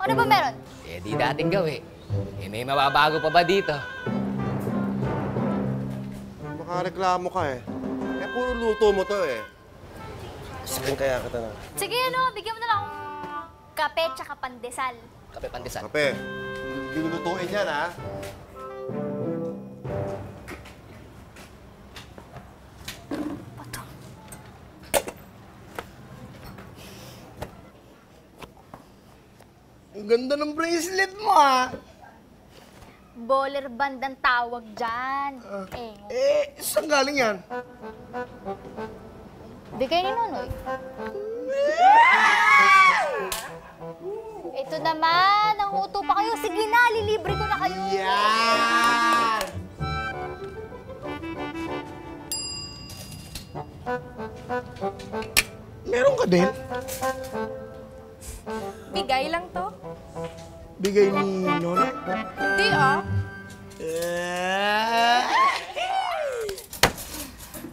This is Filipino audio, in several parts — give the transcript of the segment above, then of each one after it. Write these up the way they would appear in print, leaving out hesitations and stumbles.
Ano ba meron? Eh, di dating gawi. Eh, may mababago pa ba dito? Makareklamo ka eh. Eh, puro luto mo to eh. Sabihin kaya kita na. Sige, bigyan mo na lang akong kape tsaka pandesal. Kape pandesal. Kape, lulutuin yan ha. Pato. Ang ganda ng bracelet mo, ha? Baller band ang tawag dyan. Saan galing yan? Bigay ni Nonoy. Ito naman, ang uto pa kayo. Sige na, lilibre ko na kayo. Yan! Meron ka din? Bigay lang to. Bigay ni Nonoy? Hindi ah.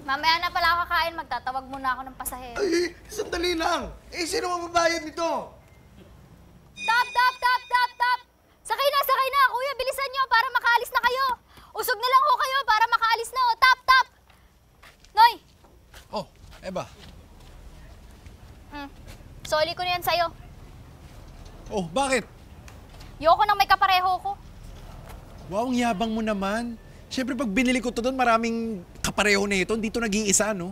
Mamaya na pala ako kakain, magtatawag muna ako ng pasahero. Ay, sandali lang. Sino mababayad nito? Tap, tap, tap, tap, tap! Sakay na, sakay na! Kuya, bilisan nyo para makaalis na kayo! Usog na lang ho kayo para makaalis na, oh! Tap, tap! Noy! Oh, Eba. Soli ko na yan sa'yo. Oh, bakit? Yoko nang may kapareho ko. Wow, ang yabang mo naman. Siyempre, pag binili ko to doon, maraming kapareho na ito. Hindi to nag-iisa, no?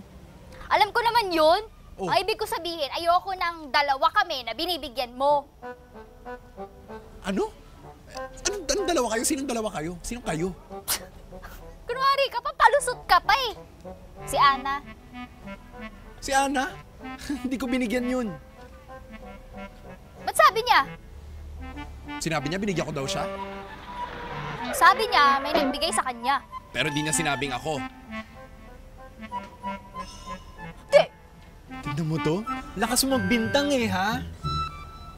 Alam ko naman yun. Oh. Ang ibig ko sabihin, ayoko nang dalawa kami na binibigyan mo. Ano? Anong dalawa kayo? Sinong dalawa kayo? Sinong kayo? Kunwari ka pa, palusot ka pa eh. Si Ana. Si Ana? Hindi ko binigyan yun. Ba't sabi niya? Sinabi niya, binigyan ko daw siya. Sabi niya, may nagbigay sa kanya. Pero di niya sinabing ako. Di! Tignan mo to. Lakas mo magbintang eh, ha?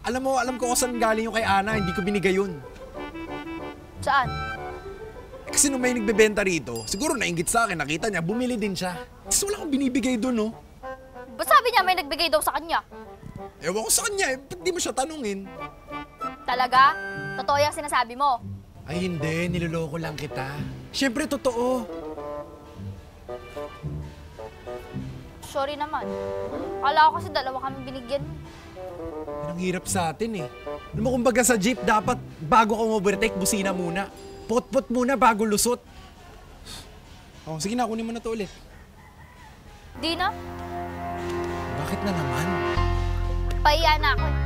Alam ko kung saan galing yung kay Ana, hindi ko binigay yun. Saan? Kasi nung may nagbebenta rito, siguro nainggit sa akin, nakita niya, bumili din siya. Tapos wala akong binibigay doon, no? Ba't sabi niya may nagbigay daw sa kanya? Ewan ko sa kanya, ba't di mo siya tanungin? Talaga? Totoo yung sinasabi mo? Ay hindi, niloloko lang kita. Siyempre, totoo. Sorry naman. Akala ko kasi dalawa kami binigyan mo. Yan ang hirap sa atin eh. Alam mo, kumbaga sa jeep, dapat bago ka overtake, busina muna. Pot-pot muna bago lusot. Oh, sige na, kunin mo na to ulit. Di na? Bakit na naman? Pahiya na ako eh.